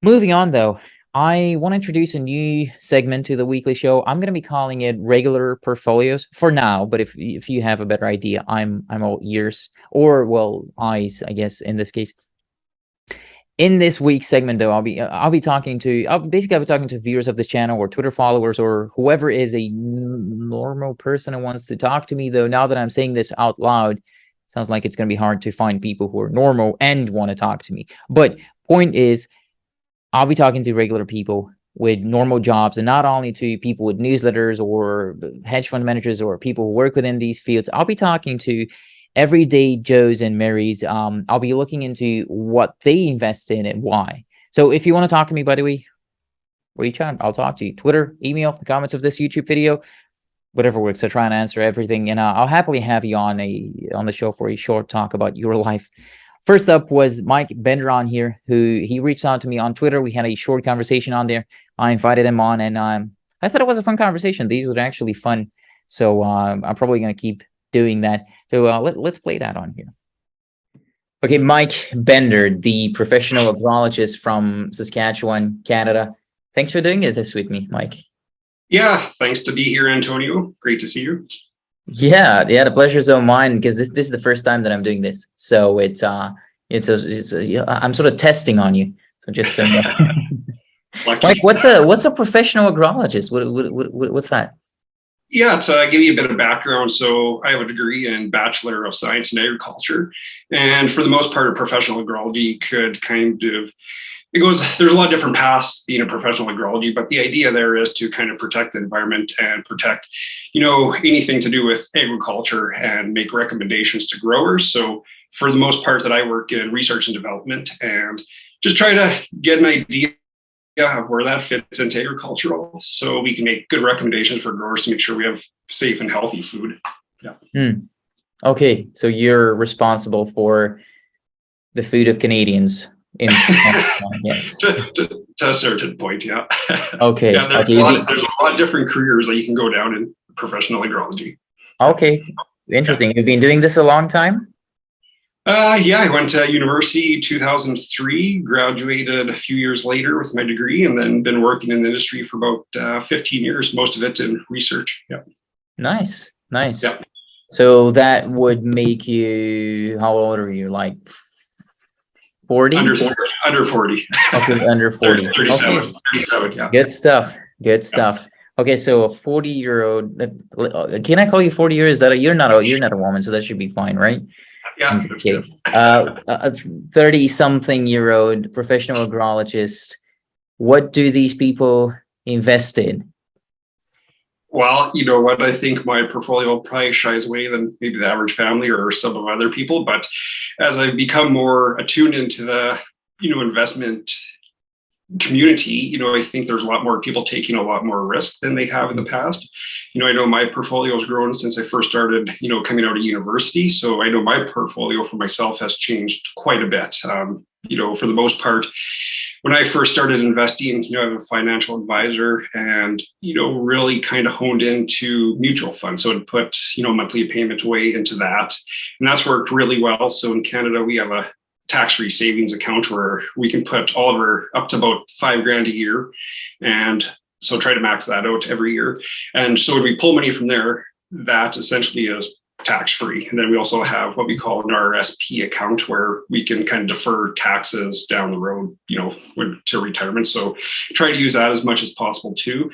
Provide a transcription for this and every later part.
Moving on, though, I want to introduce a new segment to the weekly show. I'm going to be calling it regular portfolios for now, but if you have a better idea, I'm all ears, or well, eyes, I guess in this case. In this week's segment, though, I'll be talking to viewers of this channel or Twitter followers or whoever is a normal person who wants to talk to me. Though now that I'm saying this out loud, sounds like it's going to be hard to find people who are normal and want to talk to me. But point is, I'll be talking to regular people with normal jobs, and not only to people with newsletters or hedge fund managers or people who work within these fields. I'll be talking to everyday Joes and Marys. I'll be looking into what they invest in and why. So if you want to talk to me, by the way, reach out. I'll talk to you. Twitter, email, the comments of this YouTube video, whatever works. I try and answer everything, and I'll happily have you on the show for a short talk about your life. First up was Mike Bender on here, who he reached out to me on Twitter. We had a short conversation on there. I invited him on, and I thought it was a fun conversation. These were actually fun, so I'm probably going to keep doing that. So let's play that on here. Okay, Mike Bender, the professional agrologist from Saskatchewan, Canada. Thanks for doing it this with me, Mike. Yeah, thanks to be here, Antonio. Great to see you. Yeah, the pleasure's all mine because this is the first time that I'm doing this. So I'm sort of testing on you. So just so you know. Mike, what's a professional agrologist? What's that? Yeah, to give you a bit of background, so I have a degree in Bachelor of Science in Agriculture, and for the most part, a professional agrology could kind of there's a lot of different paths being a professional agrology, but the idea there is to kind of protect the environment and protect, anything to do with agriculture and make recommendations to growers. So for the most part that I work in research and development and just try to get an idea of where that fits into agricultural so we can make good recommendations for growers to make sure we have safe and healthy food. Yeah. Okay, so you're responsible for the food of Canadians. Yes, to a certain point, yeah. Okay. Yeah, there's a lot of different careers that you can go down in professional agrology. Okay, interesting. You've been doing this a long time? Yeah, I went to university 2003, graduated a few years later with my degree, and then been working in the industry for about 15 years, most of it in research. Yeah. Nice. Yeah. So that would make you, how old are you? Like 40? Under 40. Okay, under 40. 37. Okay. 37, yeah. Good stuff. Yeah. Okay, so a 40-year-old. Can I call you 40 years? You're not a woman, so that should be fine, right? Yeah. Okay. A 30-something-year-old professional agrologist. What do these people invest in? Well, you know what? I think my portfolio probably shies away than maybe the average family or some of other people. But as I've become more attuned into the, investment community, I think there's a lot more people taking a lot more risk than they have in the past. I know my portfolio has grown since I first started, coming out of university. So I know my portfolio for myself has changed quite a bit. For the most part, when I first started investing, I have a financial advisor and, really kind of honed into mutual funds. So I'd put, monthly payment away into that. And that's worked really well. So in Canada, we have a tax-free savings account where we can put all of our up to about $5,000 a year. And so try to max that out every year. And so when we pull money from there, that essentially is tax-free. And then we also have what we call an RSP account where we can kind of defer taxes down the road, to retirement. So try to use that as much as possible too.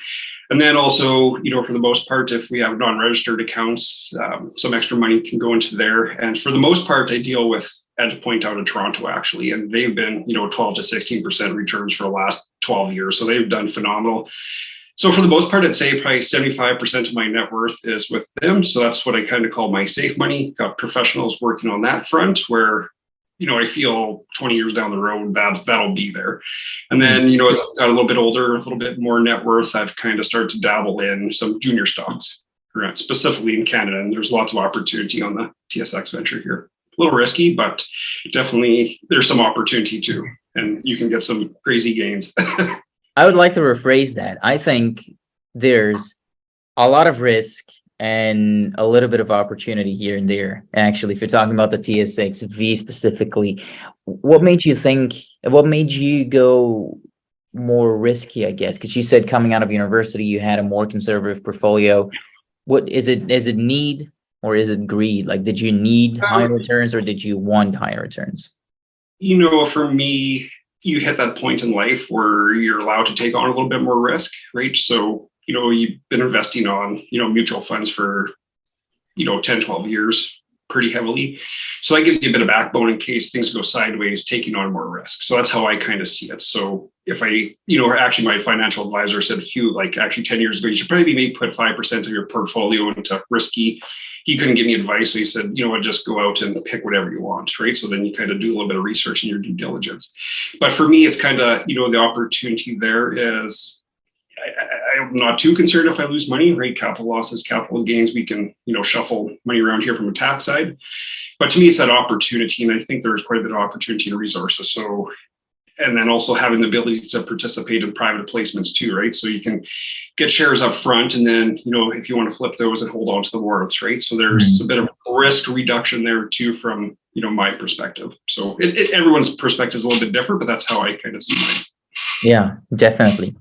And then also, for the most part, if we have non-registered accounts, some extra money can go into there. And for the most part, I deal with EdgePoint out of Toronto, actually, and they've been, 12 to 16% returns for the last 12 years. So they've done phenomenal. So for the most part, I'd say probably 75% of my net worth is with them. So that's what I kind of call my safe money. Got professionals working on that front where, I feel 20 years down the road that'll be there. And then, as I got a little bit older, a little bit more net worth, I've kind of started to dabble in some junior stocks, specifically in Canada. And there's lots of opportunity on the TSX venture here. A little risky, but definitely there's some opportunity too. And you can get some crazy gains. I would like to rephrase that. I think there's a lot of risk and a little bit of opportunity here and there. Actually, if you're talking about the TSX V specifically, what made you go more risky, I guess? Because you said coming out of university, you had a more conservative portfolio. What is it? Is it need or is it greed? Like, did you need higher returns or did you want higher returns? For me, you hit that point in life where you're allowed to take on a little bit more risk, right? So, you've been investing on, mutual funds for, 10, 12 years pretty heavily. So that gives you a bit of backbone in case things go sideways, taking on more risk. So that's how I kind of see it. So if actually my financial advisor said, Hugh, like actually 10 years ago, you should probably maybe put 5% of your portfolio into risky. He couldn't give me advice. So he said, just go out and pick whatever you want, right? So then you kind of do a little bit of research in your due diligence. But for me, it's kind of, the opportunity there is, I'm not too concerned if I lose money, right? Capital losses, capital gains, we can, shuffle money around here from a tax side. But to me, it's that opportunity. And I think there's quite a bit of opportunity and resources. So, and then also having the ability to participate in private placements too, right? So you can get shares up front and then, if you want to flip those and hold on to the warrants, right? So there's a bit of risk reduction there too from, my perspective. So everyone's perspective is a little bit different, but that's how I kind of see mine. Yeah, definitely.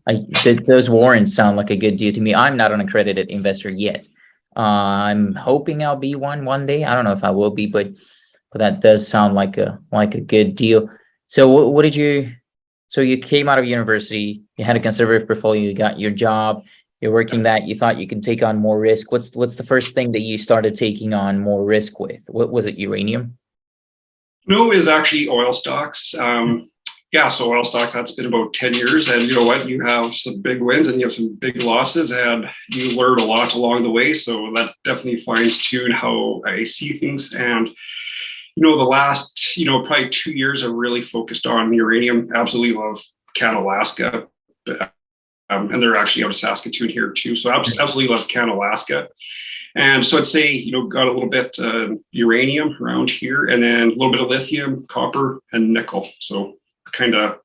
Those warrants sound like a good deal to me. I'm not an accredited investor yet. I'm hoping I'll be one day. I don't know if I will be, but that does sound like a good deal. So what did you? So you came out of university, you had a conservative portfolio, you got your job, you're working that, you thought you could take on more risk. What's the first thing that you started taking on more risk with? What was it? Uranium? No, it was actually oil stocks. So oil stocks, that's been about 10 years. And you know what? You have some big wins and you have some big losses, and you learn a lot along the way. So that definitely fines tune how I see things. And, the last, probably 2 years, I've really focused on uranium. Absolutely love Canalaska. And they're actually out of Saskatoon here too. So absolutely love Canalaska. And so I'd say, got a little bit uranium around here, and then a little bit of lithium, copper, and nickel. So kind of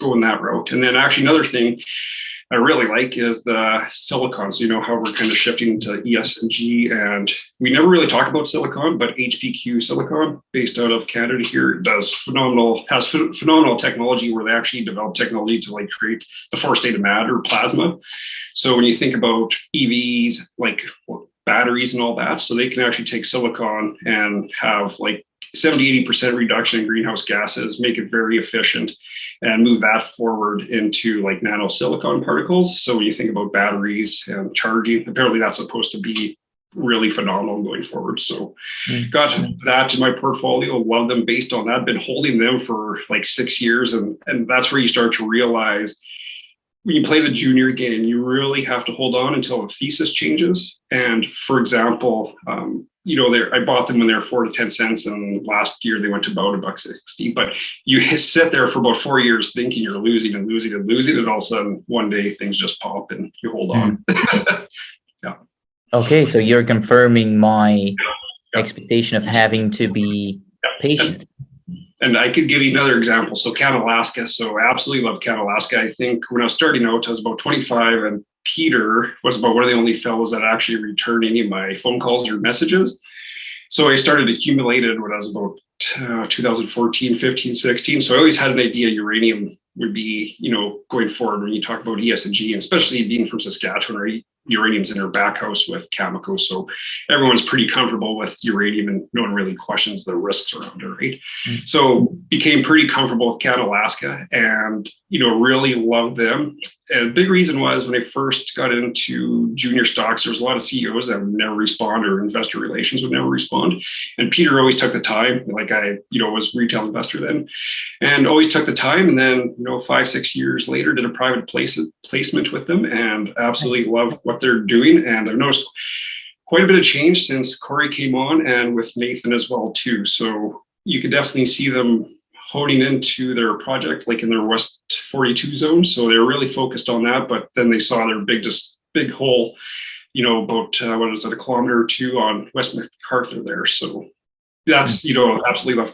going that route. And then actually another thing I really like is the silicon. So how we're kind of shifting to ESG, and we never really talk about silicon, but HPQ Silicon, based out of Canada here, has phenomenal technology where they actually develop technology to create the fourth state of matter, plasma. So when you think about EVs, batteries and all that, so they can actually take silicon and have 70-80% reduction in greenhouse gases, make it very efficient, and move that forward into nano silicon particles. So when you think about batteries and charging, apparently that's supposed to be really phenomenal going forward. So got that in my portfolio, love them based on that, been holding them for 6 years. And that's where you start to realize when you play the junior game, you really have to hold on until the thesis changes. And for example, I bought them when they were 4 to 10 cents, and last year they went to about $1.60. But you sit there for about 4 years thinking you're losing and losing and losing, and all of a sudden one day things just pop and you hold on. Yeah. Okay, so you're confirming my expectation of having to be patient. And I could give you another example. So Canalaska. So I absolutely love Canalaska. I think when I was starting out, I was about 25, and Peter was about one of the only fellows that actually returned any of my phone calls or messages. So I started accumulated when I was about 2014, 15, 16. So I always had an idea uranium would be, going forward when you talk about ESG, and especially being from Saskatchewan, right? Uranium's in our back house with Cameco. So everyone's pretty comfortable with uranium and no one really questions the risks around it, right? So became pretty comfortable with Canalaska and, really loved them. And the big reason was when I first got into junior stocks, there was a lot of CEOs that would never respond, or investor relations would never respond. And Peter always took the time, I, was retail investor then, and always took the time. And then, 5, 6 years later, did a private placement with them, and absolutely love what they're doing. And I've noticed quite a bit of change since Corey came on, and with Nathan as well too. So you can definitely see them honing into their project, in their West 42 zone. So they're really focused on that, but then they saw their big hole, about, a kilometer or two on West MacArthur there. So that's, absolutely love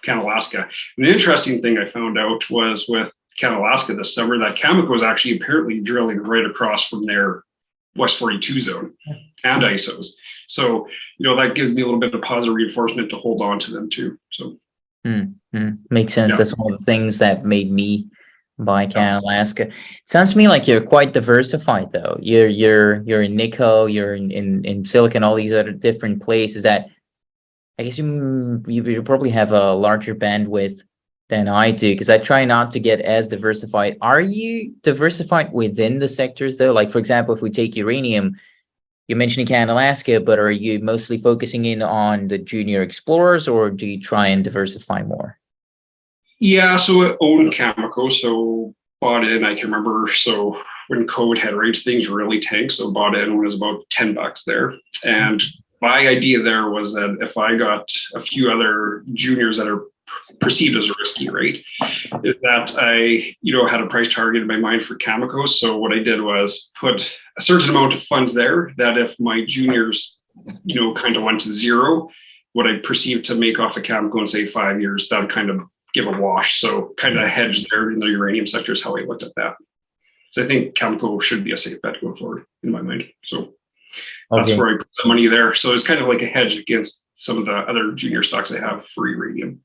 Canalaska. And the interesting thing I found out was with Canalaska this summer that Cameco was actually apparently drilling right across from their West 42 zone and ISOs. So, that gives me a little bit of positive reinforcement to hold on to them too. So Makes sense. Yeah. That's one of the things that made me By Canada, Alaska. It sounds to me like you're quite diversified, though. You're in nickel, you're in silicon, all these other different places. That I guess you probably have a larger bandwidth than I do, because I try not to get as diversified. Are you diversified within the sectors, though? Like, for example, if we take uranium, you're mentioning Canada, Alaska, but are you mostly focusing in on the junior explorers, or do you try and diversify more? Yeah, so I own Cameco, so bought in. I can remember, so when COVID had rates, things really tanked. So bought in when it was about $10 there. And my idea there was that if I got a few other juniors that are perceived as risky, right, is that I, had a price target in my mind for Cameco. So what I did was put a certain amount of funds there that if my juniors, kind of went to zero, what I perceived to make off of Cameco in say 5 years, that would kind of give a wash. So kind of hedge there in the uranium sector is how I looked at that. So I think Cameco should be a safe bet going forward in my mind. So that's Okay. where I put the money there. So it's kind of like a hedge against some of the other junior stocks I have for uranium.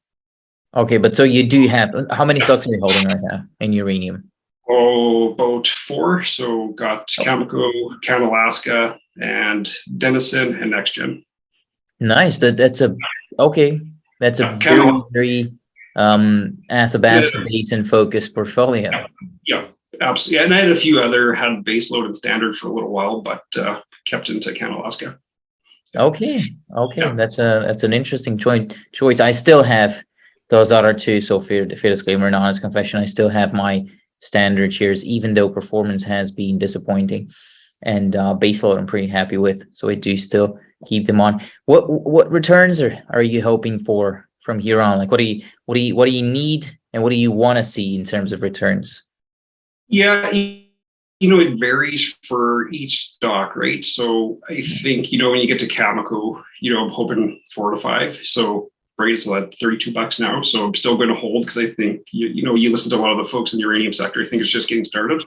Okay, but so you do have, how many stocks are you holding right now in uranium? Oh, about four. So got Cameco, Canada, Alaska, and Denison and NextGen. Nice. That's a okay. That's a Canada, very Athabasca Basin focused portfolio. yeah, absolutely. Yeah, and I had a few other had base load and standard for a little while, but kept into Canada, Alaska. Okay. Okay. Yeah. That's an interesting choice. I still have those other two. So fair disclaimer and honest confession, I still have my standard shares, even though performance has been disappointing. And baseload I'm pretty happy with. So I do still keep them on. What returns are you hoping for from here on? Like what do you need and what do you want to see in terms of returns? Yeah, it varies for each stock, right? So I think, when you get to Cameco, I'm hoping 4 to 5. So right, it's at $32 now. So I'm still going to hold because I think, you listen to a lot of the folks in the uranium sector. I think it's just getting started.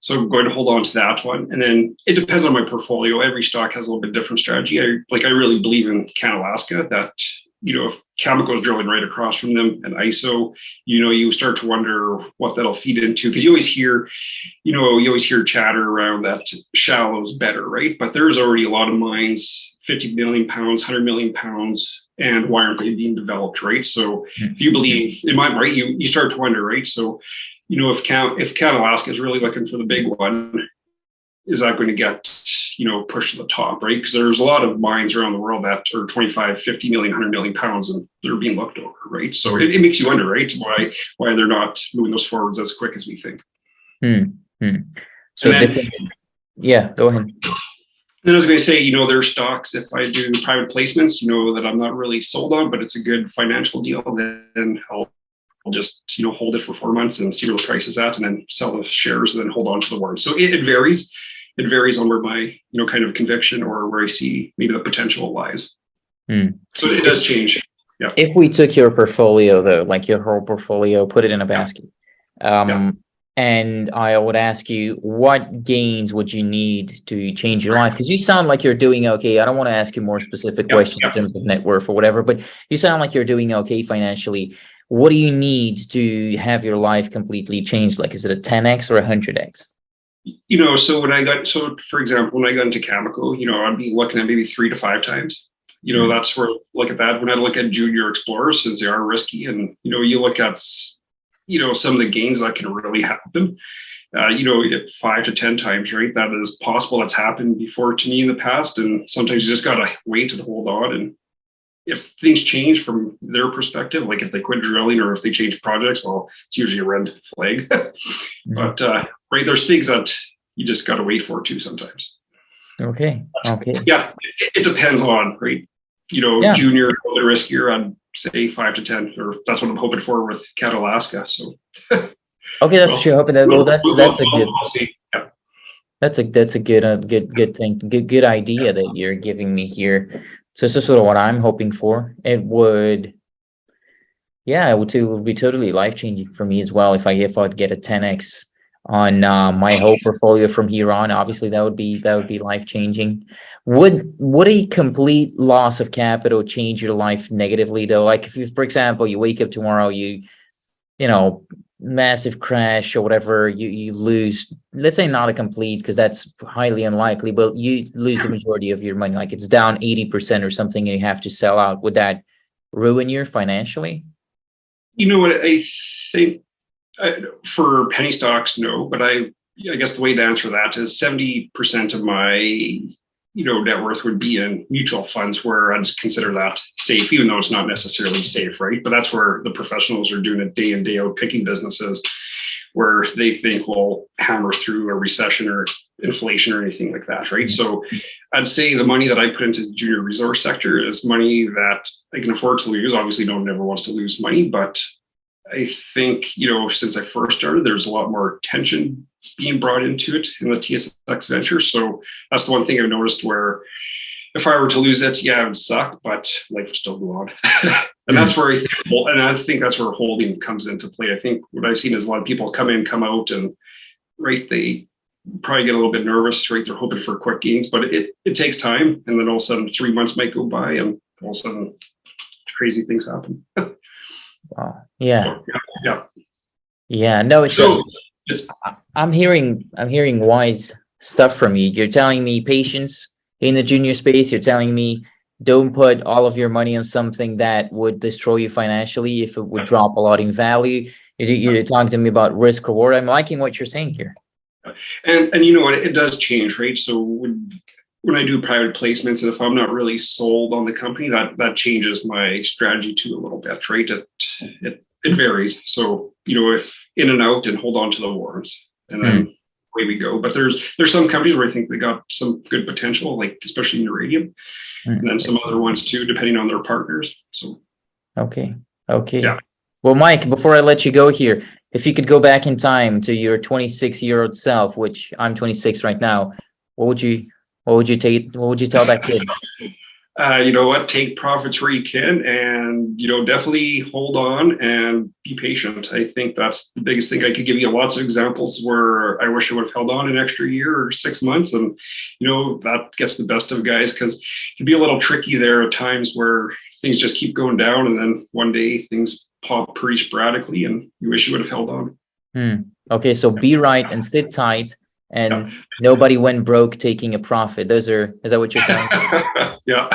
So I'm going to hold on to that one. And then it depends on my portfolio. Every stock has a little bit different strategy. I really believe in Canada, Alaska, that, if Cameco is drilling right across from them and ISO, you start to wonder what that'll feed into. Because you always hear chatter around that shallow is better, right? But there's already a lot of mines, 50 million pounds, 100 million pounds, and why aren't they being developed, right? So if you believe in my right, you start to wonder, right? So if Canada, Alaska is really looking for the big one, is that going to get, pushed to the top, right? Because there's a lot of mines around the world that are 25, 50 million, 100 million pounds, and they're being looked over, right? So it makes you wonder, right, why they're not moving those forwards as quick as we think. So then, yeah, go ahead. Then I was going to say, there are stocks, if I do private placements, that I'm not really sold on, but it's a good financial deal, then I'll just, hold it for 4 months and see where the price is at, and then sell the shares and then hold on to the warrants. So it varies. It varies on where my, kind of conviction or where I see maybe the potential lies. So it does change. Yeah. If we took your portfolio, though, like your whole portfolio, put it in a basket, and I would ask you, what gains would you need to change your life? Because you sound like you're doing okay. I don't want to ask you more specific questions in terms of net worth or whatever, but you sound like you're doing okay financially. What do you need to have your life completely changed? Like, is it a 10x or a 100x? So for example, when I got into Cameco, I'd be looking at maybe 3 to 5 times. That's where look at that. When I look at junior explorers, since they are risky, and you look at some of the gains that can really happen. You get 5 to 10 times, right? That is possible. That's happened before to me in the past, and sometimes you just gotta wait and hold on. And if things change from their perspective, like if they quit drilling or if they change projects, well, it's usually a red flag. But right, there's things that you just got to wait for too sometimes. Okay. Yeah, it depends on, right? Junior, a little bit riskier. I'd say 5 to 10, or that's what I'm hoping for with Canada, Alaska. So. Okay, that's what you're hoping that. Well, that's a good. Yeah. That's a good thing, good idea that you're giving me here. So this is sort of what I'm hoping for. It would be totally life changing for me as well if I'd get a 10x on my whole portfolio from here on. Obviously, that would be life changing. Would a complete loss of capital change your life negatively though? Like if you, for example, you wake up tomorrow, you know massive crash or whatever, you lose, let's say not a complete, because that's highly unlikely, but you lose the majority of your money, like it's down 80% or something, and you have to sell out, would that ruin you financially? You know what? I think for penny stocks, no. But I guess the way to answer that is 70% of my net worth would be in mutual funds, where I'd consider that safe, even though it's not necessarily safe, right? But that's where the professionals are doing it day in, day out, picking businesses where they think will hammer through a recession or inflation or anything like that, right? So I'd say the money that I put into the junior resource sector is money that I can afford to lose. Obviously, no one ever wants to lose money, but I think, since I first started, there's a lot more attention being brought into it in the TSX venture. So that's the one thing I've noticed, where if I were to lose it, yeah, it would suck, but life would still go on. And that's where I think that's where holding comes into play. I think what I've seen is a lot of people come in, come out, and right, they probably get a little bit nervous, right? They're hoping for quick gains, but it takes time. And then all of a sudden 3 months might go by, and all of a sudden crazy things happen. Wow. Yeah. So, yeah. Yeah. No, it's So I'm hearing wise stuff from you. You're telling me patience in the junior space. You're telling me don't put all of your money on something that would destroy you financially if it would drop a lot in value. You're talking to me about risk reward. I'm liking what you're saying here. and you know what, it does change, right? So when I do private placements, and if I'm not really sold on the company, that changes my strategy too a little bit, right? It varies. So if in and out, and hold on to the warrants, and then away we go. But there's some companies where I think they got some good potential, like especially in uranium, and then some other ones too, depending on their partners. So okay. yeah. Well, Mike, before I let you go here, if you could go back in time to your 26-year-old self, which I'm 26 right now, what would you tell that kid? You know what? Take profits where you can, and definitely hold on and be patient. I think that's the biggest thing. I could give you lots of examples where I wish I would have held on an extra year or 6 months, and that gets the best of guys, because it can be a little tricky there at times where things just keep going down, and then one day things pop pretty sporadically, and you wish you would have held on. Okay, so be right and sit tight, and Yeah. nobody went broke taking a profit. Is that what you're telling me? Yeah.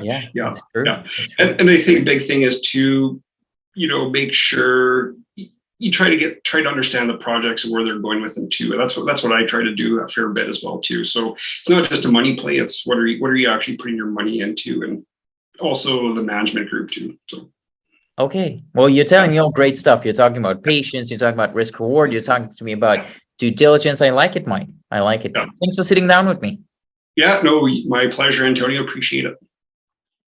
Yeah, Yeah. that's true. Yeah. That's true. And I think big thing is to, make sure you try to understand the projects and where they're going with them too. And that's what I try to do a fair bit as well too. So it's not just a money play. It's what are you actually putting your money into, and also the management group too. So. Okay, well, you're telling me all great stuff. You're talking about patience. You're talking about risk reward. You're talking to me about due diligence. I like it, Mike. I like it. Yeah. Thanks for sitting down with me. Yeah, no, my pleasure, Antonio. Appreciate it.